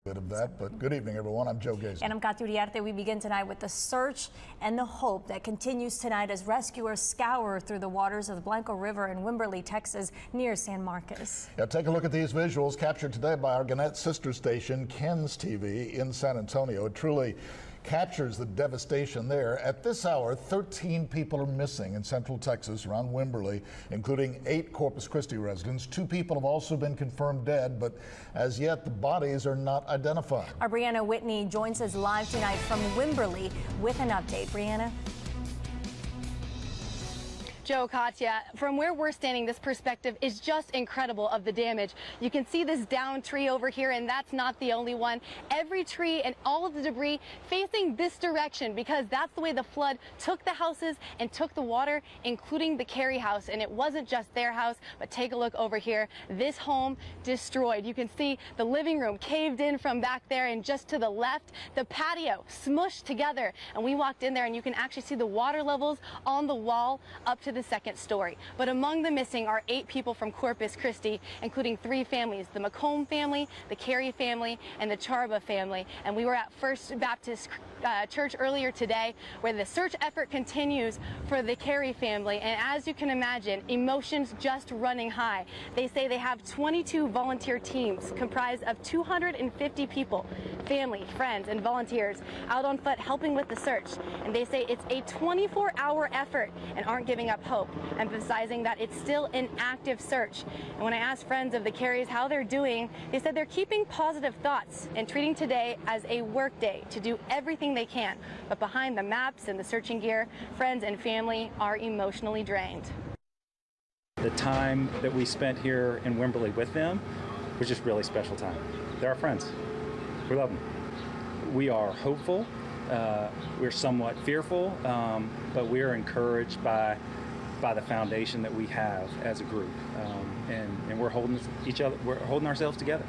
Bit of that, but good evening, everyone. I'm Joe Gaze. And I'm Kat Uriarte. We begin tonight with the search and the hope that continues tonight as rescuers scour through the waters of the Blanco River in Wimberley, Texas, near San Marcos. Yeah, take a look at these visuals captured today by our Gannett sister station, Ken's TV, in San Antonio. It truly captures the devastation there. At this hour, 13 people are missing in central Texas around Wimberley, including 8 Corpus Christi residents. 2 people have also been confirmed dead, but as yet the bodies are not identified. Our Briana Whitney joins us live tonight from Wimberley with an update. Briana? Joe, Katya, from where we're standing, this perspective is just incredible of the damage. You can see this downed tree over here, and that's not the only one. Every tree and all of the debris facing this direction, because that's the way the flood took the houses and took the water, including the Carey house. And it wasn't just their house, but take a look over here. This home destroyed. You can see the living room caved in from back there, and just to the left, the patio smushed together. And we walked in there, and you can actually see the water levels on the wall up to the second story. But among the missing are 8 people from Corpus Christi, including 3 families, the McComb family, the Carey family, and the Charba family. And we were at First Baptist Church earlier today, where the search effort continues for the Carey family. And as you can imagine, emotions just running high. They say they have 22 volunteer teams comprised of 250 people, family, friends, and volunteers out on foot helping with the search. And they say it's a 24-hour effort and aren't giving up hope, emphasizing that it's still an active search. And when I asked friends of the Careys how they're doing, they said they're keeping positive thoughts and treating today as a work day to do everything they can. But behind the maps and the searching gear, friends and family are emotionally drained. The time that we spent here in Wimberley with them was just really special time. They're our friends. We love them. We are hopeful. We're somewhat fearful, but we're encouraged by the foundation that we have as a group, and we're holding each other. We're holding ourselves together.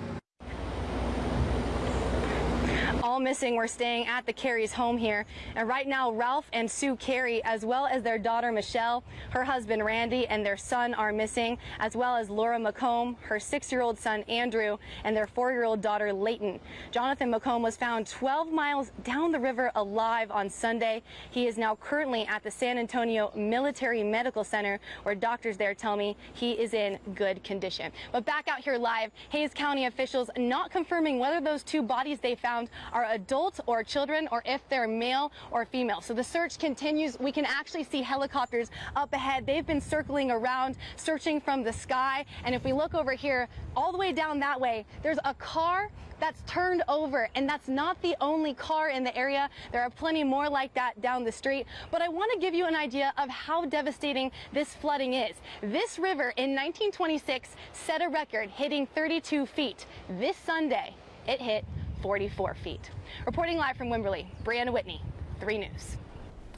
All missing were staying at the Careys' home here, and right now Ralph and Sue Carey, as well as their daughter Michelle, her husband Randy, and their son are missing, as well as Laura McComb, her 6-year-old son Andrew, and their 4-year-old daughter Leighton. Jonathan McComb was found 12 miles down the river alive on Sunday. He is now currently at the San Antonio Military Medical Center, where doctors there tell me he is in good condition. But back out here live, Hays County officials not confirming whether those 2 bodies they found are adults or children, or if they're male or female. So the search continues. We can actually see helicopters up ahead. They've been circling around, searching from the sky. And if we look over here, all the way down that way, there's a car that's turned over, and that's not the only car in the area. There are plenty more like that down the street. But I want to give you an idea of how devastating this flooding is. This river in 1926 set a record, hitting 32 feet. This Sunday, it hit 44 feet. Reporting live from Wimberley, Briana Whitney, 3 News.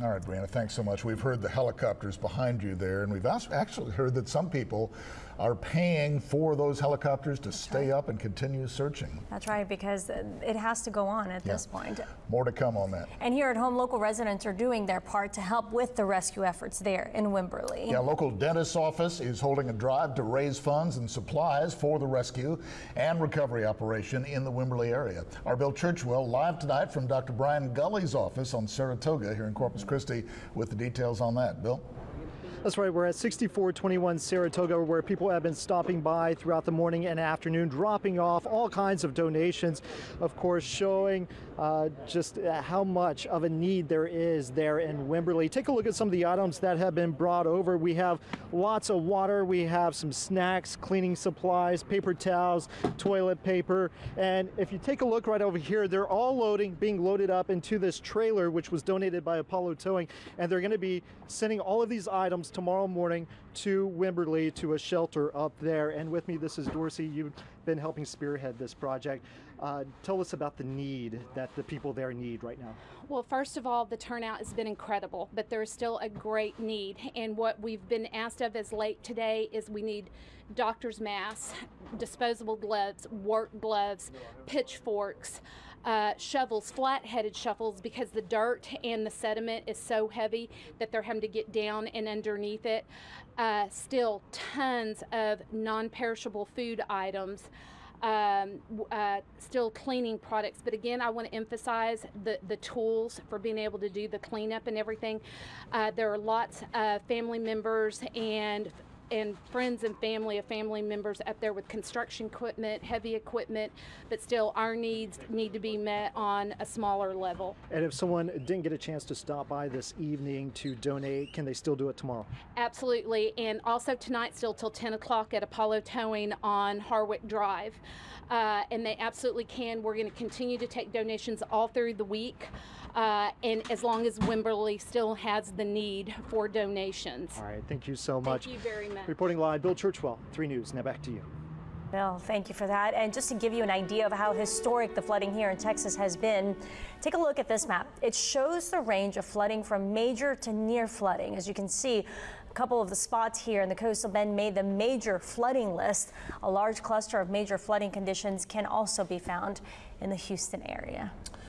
All right, Briana, thanks so much. We've heard the helicopters behind you there, and we've actually heard that some people are paying for those helicopters to stay up and continue searching. That's right, because it has to go on at this point. More to come on that. And here at home, local residents are doing their part to help with the rescue efforts there in Wimberley. Yeah, local dentist's office is holding a drive to raise funds and supplies for the rescue and recovery operation in the Wimberley area. Our Bill Churchwell live tonight from Dr. Brian Gully's office on Saratoga here in Corpus Christi with the details on that. Bill? That's right. We're at 6421 Saratoga, where people have been stopping by throughout the morning and afternoon, dropping off all kinds of donations, of course, showing just how much of a need there is there in Wimberley. Take a look at some of the items that have been brought over. We have lots of water. We have some snacks, cleaning supplies, paper towels, toilet paper. And if you take a look right over here, they're all being loaded up into this trailer, which was donated by Apollo Towing. And they're going to be sending all of these items tomorrow morning to Wimberley, to a shelter up there. And with me, this is Dorsey. You've been helping spearhead this project. Tell us about the need that the people there need right now. Well, first of all, the turnout has been incredible, but there's still a great need. And what we've been asked of as late today is we need doctor's masks, disposable gloves, work gloves, pitchforks, shovels, flat-headed shovels, because the dirt and the sediment is so heavy that they're having to get down and underneath it. Still tons of non-perishable food items. still cleaning products. But again, I want to emphasize the tools for being able to do the cleanup and everything. There are lots of family members and friends and family of family members up there with construction equipment, heavy equipment, but still our needs need to be met on a smaller level. And if someone didn't get a chance to stop by this evening to donate, can they still do it tomorrow? Absolutely, and also tonight still till 10 o'clock at Apollo Towing on Harwick Drive. And they absolutely can. We're going to continue to take donations all through the week. And as long as Wimberley still has the need for donations. All right, thank you so much. Thank you very much. Reporting live, Bill Churchwell, 3 News. Now back to you. Bill, thank you for that. And just to give you an idea of how historic the flooding here in Texas has been, take a look at this map. It shows the range of flooding from major to near flooding. As you can see, a couple of the spots here in the coastal bend made the major flooding list. A large cluster of major flooding conditions can also be found in the Houston area.